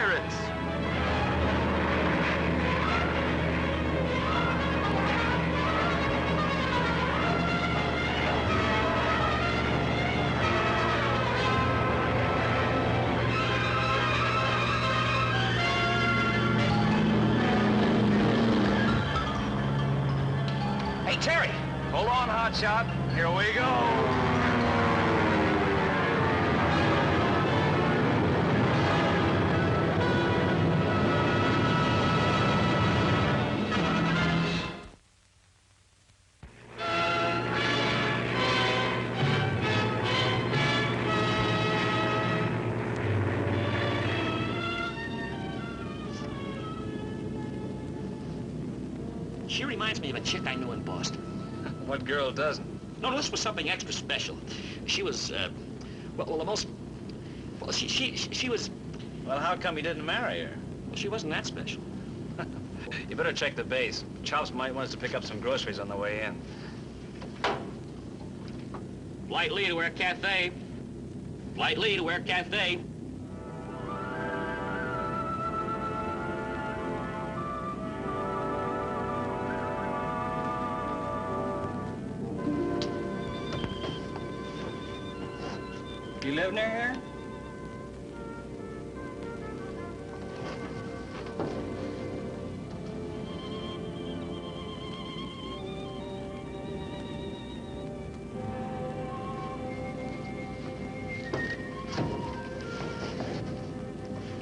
pirates. Hey, Terry! Hold on, Hotshot. Here we go. She reminds me of a chick I knew in Boston. What girl doesn't? No, this was something extra special. She was, well, the most... Well, she was... Well, how come you didn't marry her? Well, she wasn't that special. You better check the base. Chops might want us to pick up some groceries on the way in. Flight lead, we're Cathay. Flight lead, we're Cathay. You live near here?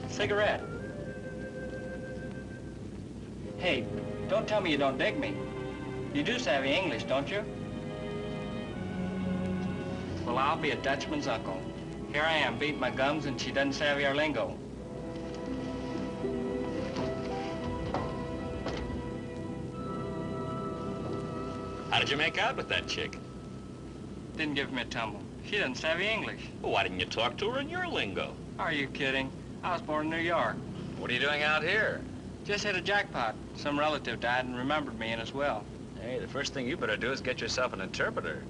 Cigarette. Hey, don't tell me you don't dig me. You do savvy English, don't you? Well, I'll be a Dutchman's uncle. Here I am, beating my gums, and she doesn't savvy our lingo. How did you make out with that chick? Didn't give me a tumble. She doesn't savvy English. Well, why didn't you talk to her in your lingo? Are you kidding? I was born in New York. What are you doing out here? Just hit a jackpot. Some relative died and remembered me in his will. Hey, the first thing you better do is get yourself an interpreter.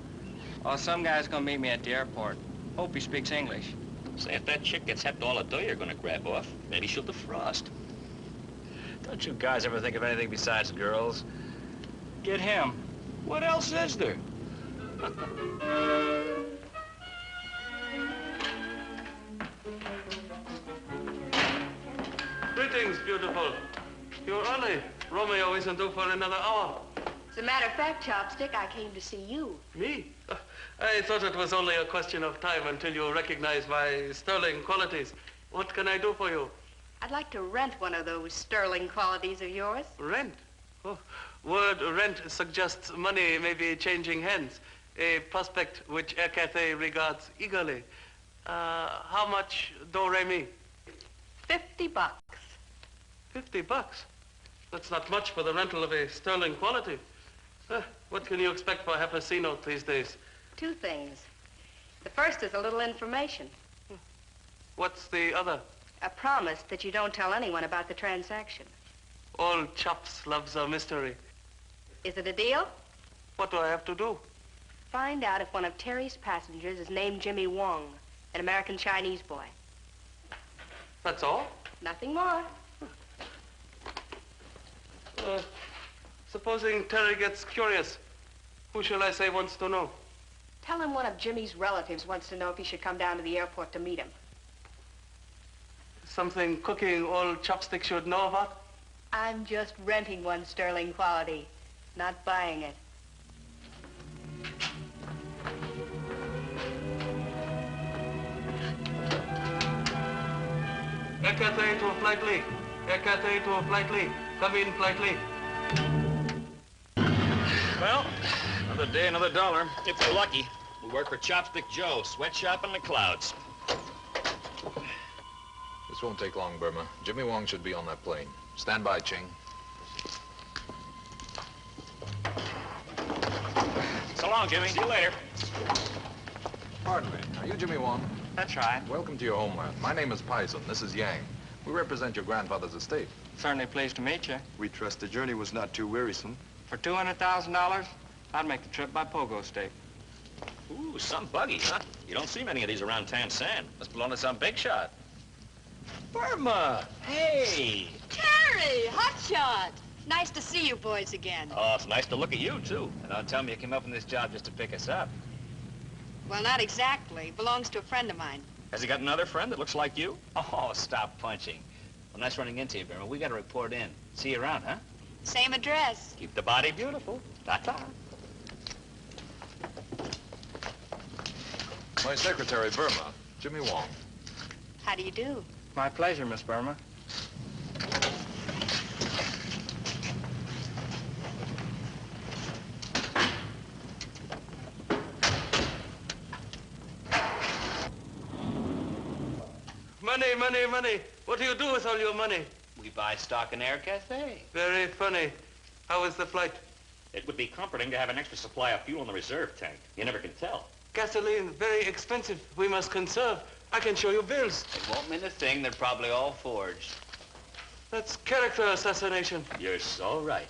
Oh, some guy's gonna meet me at the airport. Hope he speaks English. Say, if that chick gets hepped all the dough you're gonna grab off, maybe she'll defrost. Don't you guys ever think of anything besides girls? Get him. What else is there? Greetings, beautiful. You're early. Romeo isn't due for another hour. As a matter of fact, Chopstick, I came to see you. Me? I thought it was only a question of time until you recognize my sterling qualities. What can I do for you? I'd like to rent one of those sterling qualities of yours. Rent? Oh, word rent suggests money may be changing hands, a prospect which Air Cathay regards eagerly. How much do-re-mi? $50. $50? That's not much for the rental of a sterling quality. What can you expect for half a C-note these days? Two things. The first is a little information. What's the other? A promise that you don't tell anyone about the transaction. Old Chops loves a mystery. Is it a deal? What do I have to do? Find out if one of Terry's passengers is named Jimmy Wong, an American Chinese boy. That's all? Nothing more. Supposing Terry gets curious, who shall I say wants to know? Tell him one of Jimmy's relatives wants to know if he should come down to the airport to meet him. Something cooking old Chopstick should know about? I'm just renting one sterling quality, not buying it. Air Cathay to Flight Lee. Air Cathay to Flight Lee. Come in, Flight Lee. Well, another day, another dollar. If we're lucky, we work for Chopstick Joe, sweatshop in the clouds. This won't take long, Burma. Jimmy Wong should be on that plane. Stand by, Ching. So long, Jimmy. See you later. Pardon me. Are you Jimmy Wong? That's right. Welcome to your homeland. My name is Pison. This is Yang. We represent your grandfather's estate. Certainly pleased to meet you. We trust the journey was not too wearisome. For $200,000, I'd make the trip by pogo stick. Ooh, some buggy, huh? You don't see many of these around Tan San. Must belong to some big shot. Burma! Hey! Terry! Hotshot! Nice to see you boys again. Oh, it's nice to look at you, too. And don't tell me you came up on this job just to pick us up. Well, not exactly. Belongs to a friend of mine. Has he got another friend that looks like you? Oh, stop punching. Well, nice running into you, Burma. We got to report in. See you around, huh? Same address. Keep the body beautiful. Ta-ta. My secretary, Burma, Jimmy Wong. How do you do? My pleasure, Miss Burma. Money, money, money. What do you do with all your money? We buy stock in Air Cafe. Very funny. How was the flight? It would be comforting to have an extra supply of fuel in the reserve tank. You never can tell. Gasoline, very expensive. We must conserve. I can show you bills. It won't mean a thing. They're probably all forged. That's character assassination. You're so right.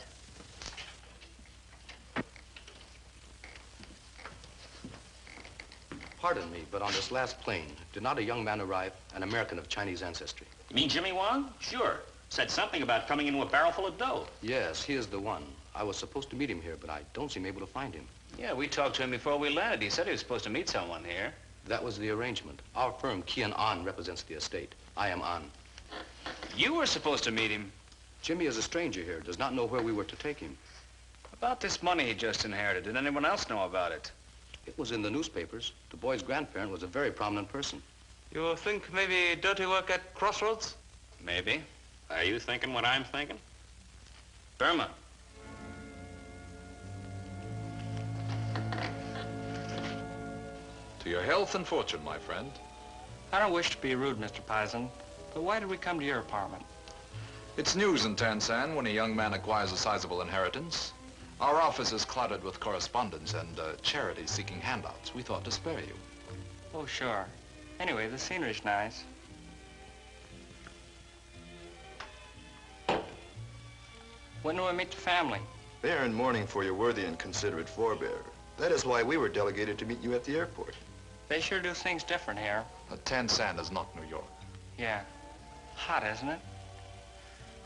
Pardon me, but on this last plane, did not a young man arrive, an American of Chinese ancestry? You mean Jimmy Wong? Sure. Said something about coming into a barrel full of dough. Yes, he is the one. I was supposed to meet him here, but I don't seem able to find him. Yeah, we talked to him before we landed. He said he was supposed to meet someone here. That was the arrangement. Our firm, Keye An, represents the estate. I am An. You were supposed to meet him. Jimmy is a stranger here, does not know where we were to take him. About this money he just inherited. Did anyone else know about it? It was in the newspapers. The boy's grandparent was a very prominent person. You think maybe dirty work at Crossroads? Maybe. Are you thinking what I'm thinking? Burma. To your health and fortune, my friend. I don't wish to be rude, Mr. Pison, but why did we come to your apartment? It's news in Tansan when a young man acquires a sizable inheritance. Our office is cluttered with correspondence and charities seeking handouts. We thought to spare you. Oh, sure. Anyway, the scenery's nice. When do we meet the family? They are in mourning for your worthy and considerate forebear. That is why we were delegated to meet you at the airport. They sure do things different here. Tansan is not New York. Yeah. Hot, isn't it?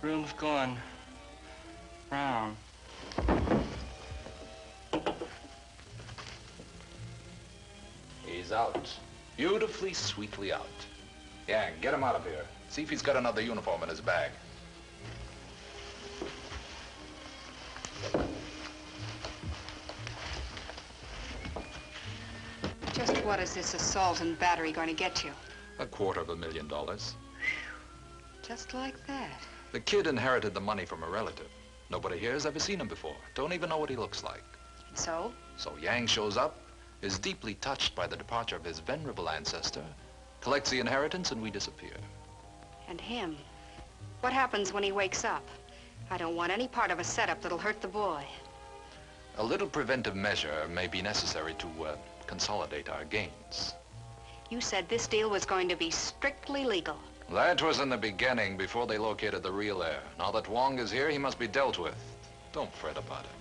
Room's going round. He's out. Beautifully, sweetly out. Yang, get him out of here. See if he's got another uniform in his bag. Just what is this assault and battery going to get you? $250,000. Just like that. The kid inherited the money from a relative. Nobody here has ever seen him before. Don't even know what he looks like. And so? So Yang shows up, is deeply touched by the departure of his venerable ancestor, collects the inheritance, and we disappear. And him? What happens when he wakes up? I don't want any part of a setup that'll hurt the boy. A little preventive measure may be necessary to consolidate our gains. You said this deal was going to be strictly legal. That was in the beginning, before they located the real heir. Now that Wong is here, he must be dealt with. Don't fret about him.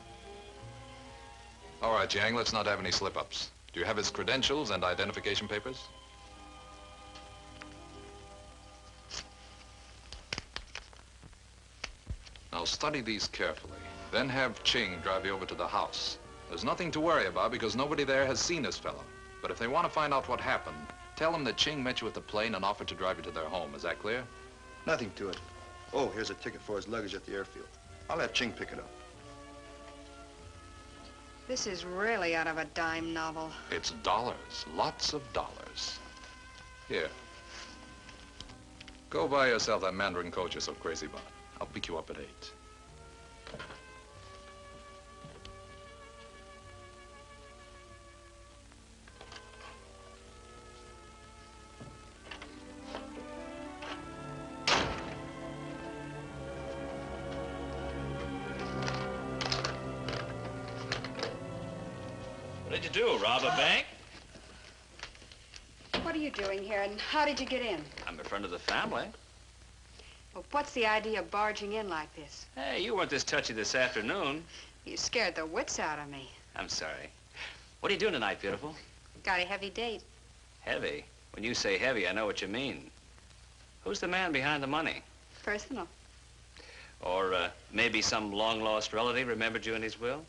All right, Yang, let's not have any slip-ups. Do you have his credentials and identification papers? Now study these carefully. Then have Ching drive you over to the house. There's nothing to worry about because nobody there has seen this fellow. But if they want to find out what happened, tell them that Ching met you at the plane and offered to drive you to their home. Is that clear? Nothing to it. Oh, here's a ticket for his luggage at the airfield. I'll have Ching pick it up. This is really out of a dime novel. It's dollars. Lots of dollars. Here. Go buy yourself that Mandarin coat you're so crazy about. I'll pick you up at 8. What did you do, rob a bank? What are you doing here, and how did you get in? I'm a friend of the family. Well, what's the idea of barging in like this? Hey, you weren't this touchy this afternoon. You scared the wits out of me. I'm sorry. What are you doing tonight, beautiful? Got a heavy date. Heavy? When you say heavy, I know what you mean. Who's the man behind the money? Personal. Or maybe some long-lost relative remembered you in his will?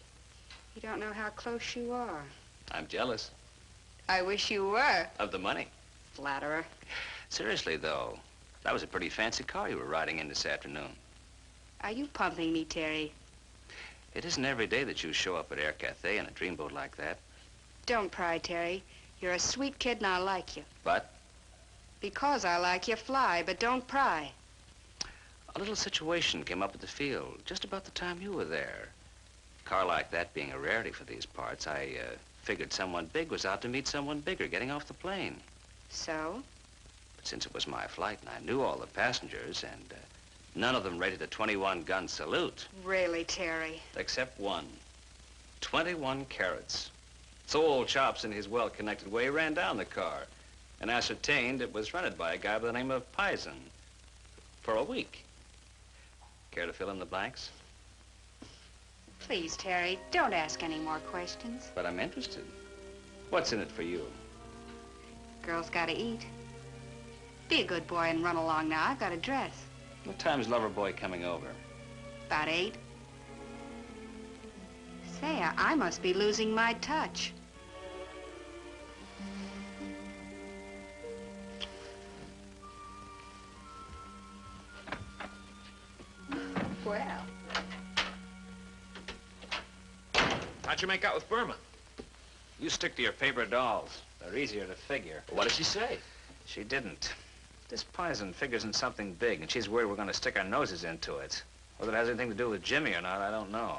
You don't know how close you are. I'm jealous. I wish you were. Of the money? Flatterer. Seriously, though, that was a pretty fancy car you were riding in this afternoon. Are you pumping me, Terry? It isn't every day that you show up at Air Cathay in a dreamboat like that. Don't pry, Terry. You're a sweet kid and I like you. But? Because I like you, fly, but don't pry. A little situation came up at the field just about the time you were there. A car like that being a rarity for these parts, I figured someone big was out to meet someone bigger getting off the plane. So? But since it was my flight and I knew all the passengers and none of them rated a 21-gun salute. Really, Terry? Except one. 21 carats. So old Chops in his well-connected way ran down the car and ascertained it was rented by a guy by the name of Pison for a week. Care to fill in the blanks? Please, Terry, don't ask any more questions. But I'm interested. What's in it for you? Girls gotta eat. Be a good boy and run along now. I've got a dress. What time's Loverboy coming over? About 8. Say, I must be losing my touch. Well. How'd you make out with Burma? You stick to your paper dolls. They're easier to figure. What did she say? She didn't. This Pison figures in something big, and she's worried we're going to stick our noses into it. Whether it has anything to do with Jimmy or not, I don't know.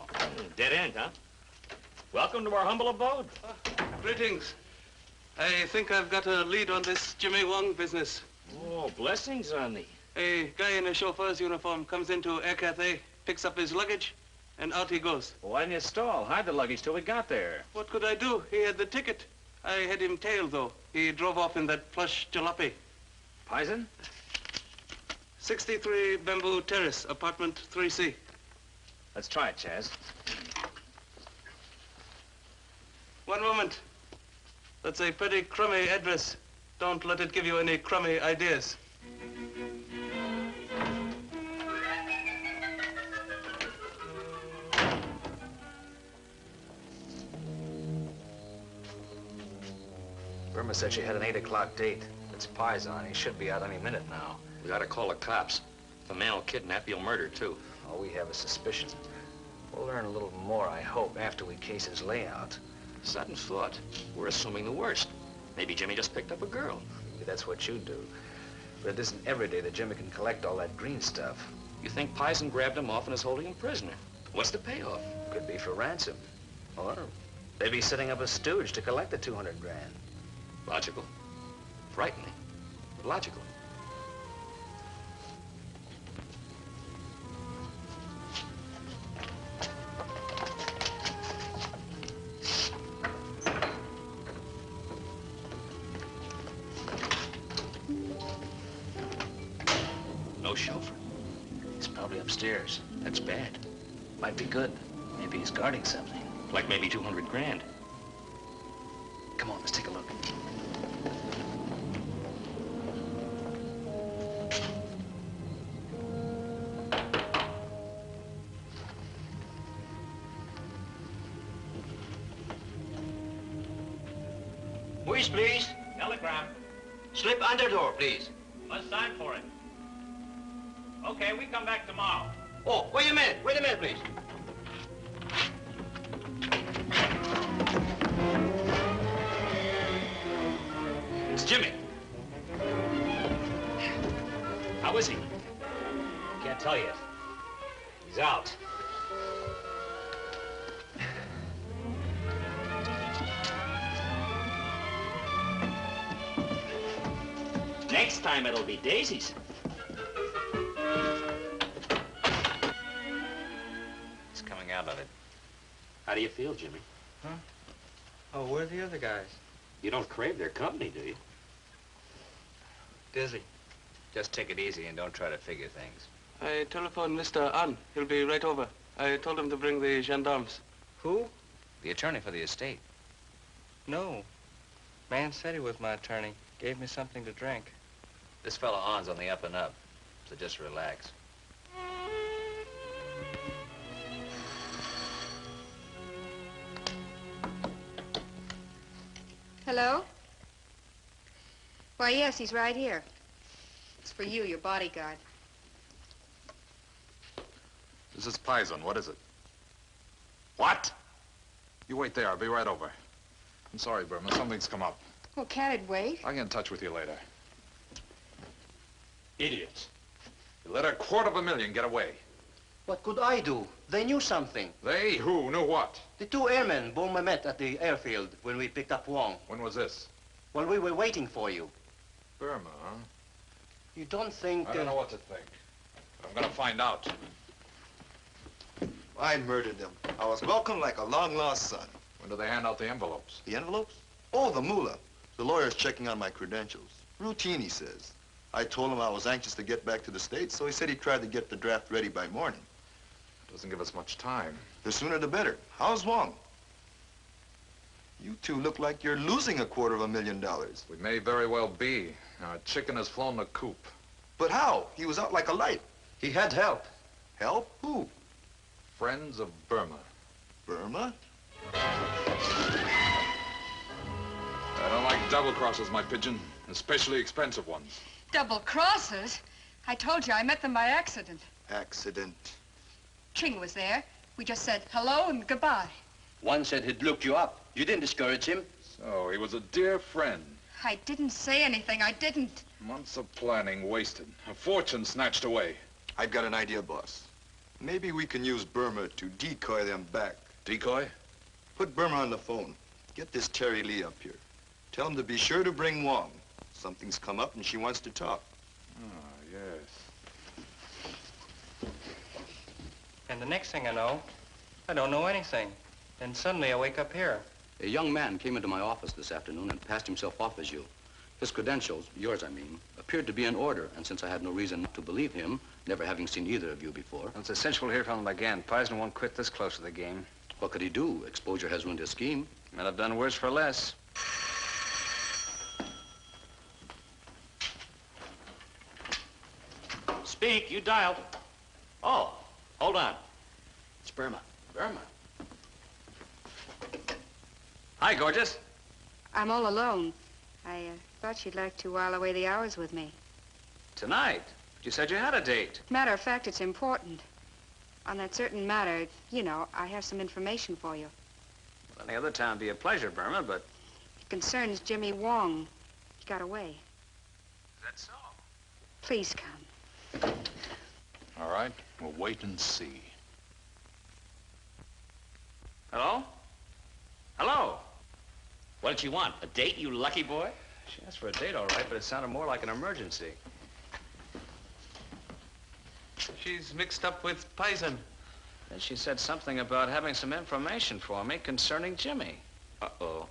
Dead end, huh? Welcome to our humble abode. Greetings. I think I've got a lead on this Jimmy Wong business. Oh, blessings on thee. A guy in a chauffeur's uniform comes into Air Cathay, picks up his luggage, and out he goes. Well, why didn't you stall? Hide the luggage till we got there. What could I do? He had the ticket. I had him tailed, though. He drove off in that plush jalopy. Pison? 63 Bamboo Terrace, apartment 3C. Let's try it, Chaz. One moment. That's a pretty crummy address. Don't let it give you any crummy ideas. Burma said she had an 8 o'clock date. It's Pison. He should be out any minute now. We gotta call the cops. If the man will kidnap, he'll murder, too. All we have is suspicion. We'll learn a little more, I hope, after we case his layout. Sudden thought. We're assuming the worst. Maybe Jimmy just picked up a girl. Maybe that's what you do. But it isn't every day that Jimmy can collect all that green stuff. You think Pison grabbed him off and is holding him prisoner? What's the payoff? Could be for ransom. Or maybe he's setting up a stooge to collect the 200 grand. Logical. Frightening. But logical. No chauffeur. He's probably upstairs. That's bad. Might be good. Maybe he's guarding something. Like maybe 200 grand. Come on, let's take a look. Which, please? Telegram. Slip under door, please. Let's sign for it. Okay, we come back tomorrow. Oh, wait a minute, please. It's Jimmy. How is he? Can't tell yet. He's out. Next time it'll be daisies. He's coming out of it. How do you feel, Jimmy? Huh? Oh, where are the other guys? You don't crave their company, do you? Dizzy. Just take it easy and don't try to figure things. I telephoned Mr. An. He'll be right over. I told him to bring the gendarmes. Who? The attorney for the estate. No. Man said he was my attorney. Gave me something to drink. This fella On's on the up and up, so just relax. Hello? Why, yes, he's right here. It's for you, your bodyguard. This is Paisan. What is it? What? You wait there. I'll be right over. I'm sorry, Burma. Something's come up. Oh, can't it wait? I'll get in touch with you later. Idiots. You let $250,000 get away. What could I do? They knew something. They? Who? Knew what? The two airmen Burma met at the airfield when we picked up Wong. When was this? While we were waiting for you. Burma, huh? You don't think... I don't know what to think. I'm gonna find out. I murdered them. I was welcomed like a long-lost son. When do they hand out the envelopes? The envelopes? Oh, the mullah. The lawyer's checking on my credentials. Routine, he says. I told him I was anxious to get back to the States, so he said he tried to get the draft ready by morning. Doesn't give us much time. The sooner the better. How's Wong? You two look like you're losing $250,000. We may very well be. Our chicken has flown the coop. But how? He was out like a light. He had help. Help? Who? Friends of Burma. Burma? I don't like double crosses, my pigeon. Especially expensive ones. Double crosses? I told you, I met them by accident. Accident. Ching was there. We just said hello and goodbye. One said he'd looked you up. You didn't discourage him. So, he was a dear friend. I didn't say anything. I didn't. Months of planning wasted. A fortune snatched away. I've got an idea, boss. Maybe we can use Burma to decoy them back. Decoy? Put Burma on the phone. Get this Terry Lee up here. Tell him to be sure to bring Wong. Something's come up and she wants to talk. Ah, yes. And the next thing I know, I don't know anything. Then suddenly I wake up here. A young man came into my office this afternoon and passed himself off as you. His credentials, yours I mean, appeared to be in order, and since I had no reason not to believe him, never having seen either of you before... Well, it's essential to hear from him again. Paisan won't quit this close to the game. What could he do? Exposure has ruined his scheme. Men have done worse for less. Speak, you dialed. Oh, hold on. It's Burma. Burma. Hi, gorgeous. I'm all alone. I thought you'd like to while away the hours with me. Tonight. But you said you had a date. Matter of fact, it's important. On that certain matter, you know, I have some information for you. Well, any other time would be a pleasure, Burma, but... It concerns Jimmy Wong. He got away. Is that so? Please come. All right, we'll wait and see. Hello? Hello? What did you want? A date, you lucky boy? She asked for a date, all right, but it sounded more like an emergency. She's mixed up with Paisan. Then she said something about having some information for me concerning Jimmy. Uh-oh.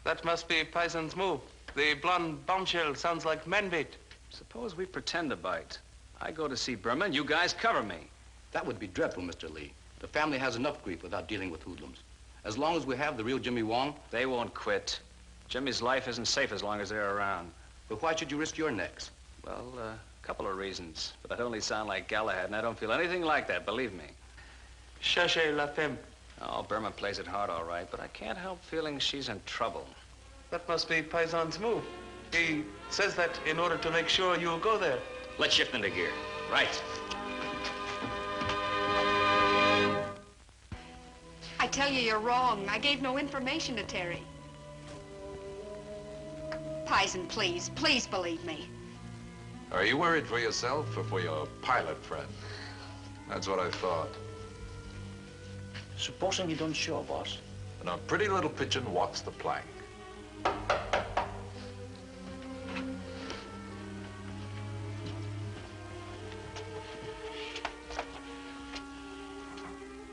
That must be Paisan's move. The blonde bombshell sounds like man bait. Suppose we pretend to bite. I go to see Burma and you guys cover me. That would be dreadful, Mr. Lee. The family has enough grief without dealing with hoodlums. As long as we have the real Jimmy Wong... They won't quit. Jimmy's life isn't safe as long as they're around. But why should you risk your necks? Well, a couple of reasons. But I'd only sound like Galahad, and I don't feel anything like that, believe me. Cherchez la femme. Oh, Burma plays it hard, all right, but I can't help feeling she's in trouble. That must be Paisan's move. He says that in order to make sure you'll go there. Let's shift into gear. Right. I tell you, you're wrong. I gave no information to Terry. Paisan, please. Please believe me. Are you worried for yourself or for your pilot friend? That's what I thought. Supposing you don't show, boss. And a pretty little pigeon walks the plank.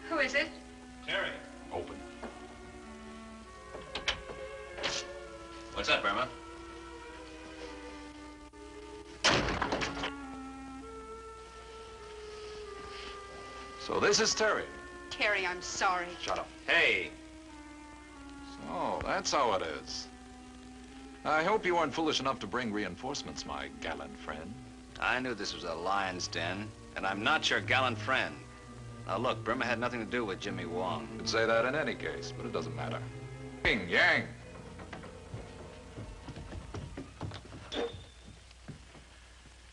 Who is it? Terry. Open. What's up, Burma? So this is Terry. Terry, I'm sorry. Shut up. Hey. So that's how it is. I hope you weren't foolish enough to bring reinforcements, my gallant friend. I knew this was a lion's den, and I'm not your gallant friend. Now look, Burma had nothing to do with Jimmy Wong. You'd say that in any case, but it doesn't matter. Yin Yang.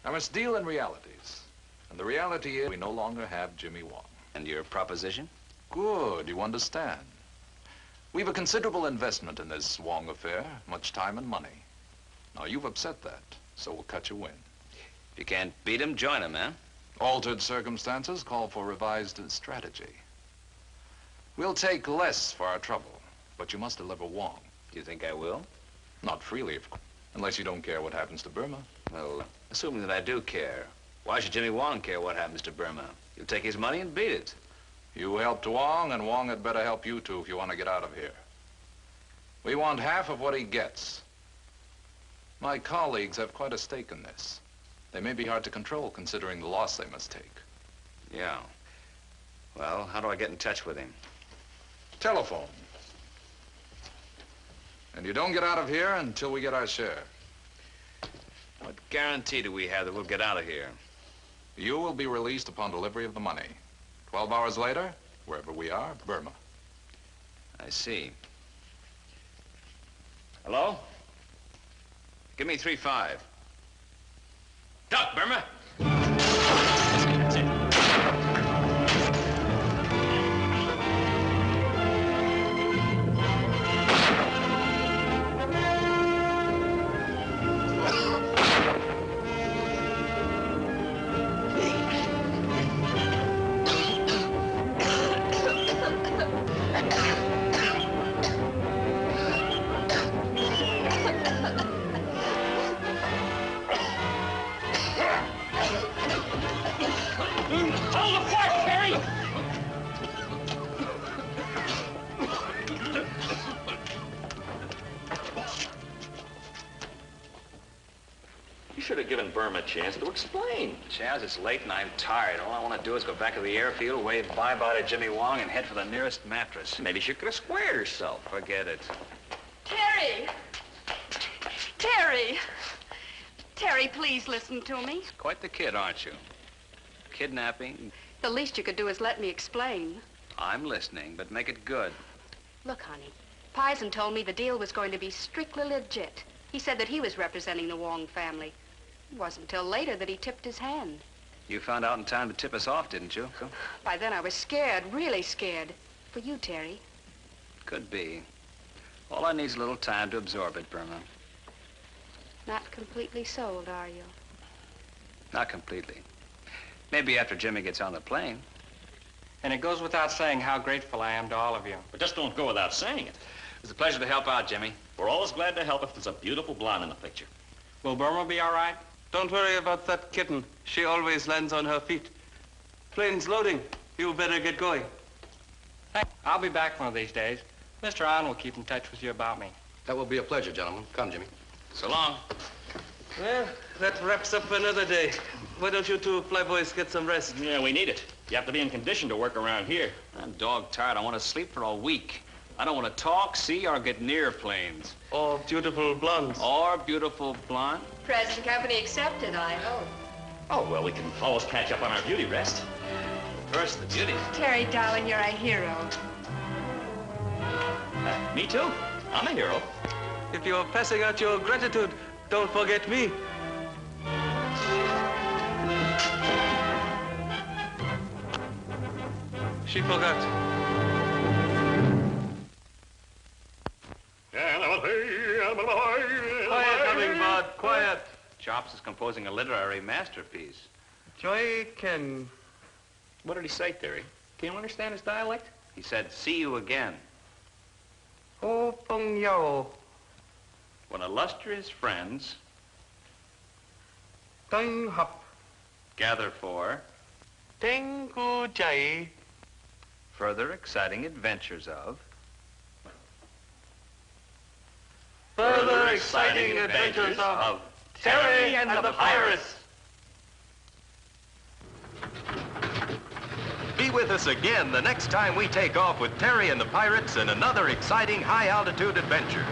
I must deal in realities. And the reality is we no longer have Jimmy Wong. And your proposition? Good, you understand. We've a considerable investment in this Wong affair, much time and money. Now, you've upset that, so we'll cut you in. If you can't beat him, join him, eh? Altered circumstances call for revised strategy. We'll take less for our trouble, but you must deliver Wong. Do you think I will? Not freely, of course, unless you don't care what happens to Burma. Well, assuming that I do care, why should Jimmy Wong care what happens to Burma? You'll take his money and beat it. You helped Wong, and Wong had better help you too if you want to get out of here. We want half of what he gets. My colleagues have quite a stake in this. They may be hard to control considering the loss they must take. Yeah. Well, how do I get in touch with him? Telephone. And you don't get out of here until we get our share. What guarantee do we have that we'll get out of here? You will be released upon delivery of the money. 12 hours later, wherever we are, Burma. I see. Hello? Give me 3-5. Duck, Burma! That's it. Given Burma a chance to explain. Chaz, it's late and I'm tired. All I want to do is go back to the airfield, wave bye-bye to Jimmy Wong, and head for the nearest mattress. Maybe she could have squared herself. Forget it. Terry! Terry! Terry, please listen to me. Quite the kid, aren't you? Kidnapping. The least you could do is let me explain. I'm listening, but make it good. Look, honey, Pison told me the deal was going to be strictly legit. He said that he was representing the Wong family. It wasn't until later that he tipped his hand. You found out in time to tip us off, didn't you? By then I was scared, really scared. For you, Terry. Could be. All I need is a little time to absorb it, Burma. Not completely sold, are you? Not completely. Maybe after Jimmy gets on the plane. And it goes without saying how grateful I am to all of you. But just don't go without saying it. It's a pleasure to help out, Jimmy. We're always glad to help if there's a beautiful blonde in the picture. Will Burma be all right? Don't worry about that kitten. She always lands on her feet. Plane's loading. You better get going. Hey, I'll be back one of these days. Mr. An will keep in touch with you about me. That will be a pleasure, gentlemen. Come, Jimmy. So long. Well, that wraps up another day. Why don't you two flyboys get some rest? Yeah, we need it. You have to be in condition to work around here. I'm dog tired. I want to sleep for a week. I don't want to talk, see, or get near planes. Or beautiful blondes. Or beautiful blonde. Present company accepted, I hope. Oh, well, we can always catch up on our beauty rest. First, the beauty. Terry, darling, you're a hero. Me too. I'm a hero. If you're passing out your gratitude, don't forget me. She forgot. Quiet, hummingbird, quiet. Chops is composing a literary masterpiece. Joy Ken. What did he say, Terry? Can you understand his dialect? He said, see you again. Ho Pong Yao. When illustrious friends Tang Hap. gather for Teng Ku Jai. further exciting adventures of Further exciting adventures of Terry and the Pirates. Be with us again the next time we take off with Terry and the Pirates in another exciting high-altitude adventure.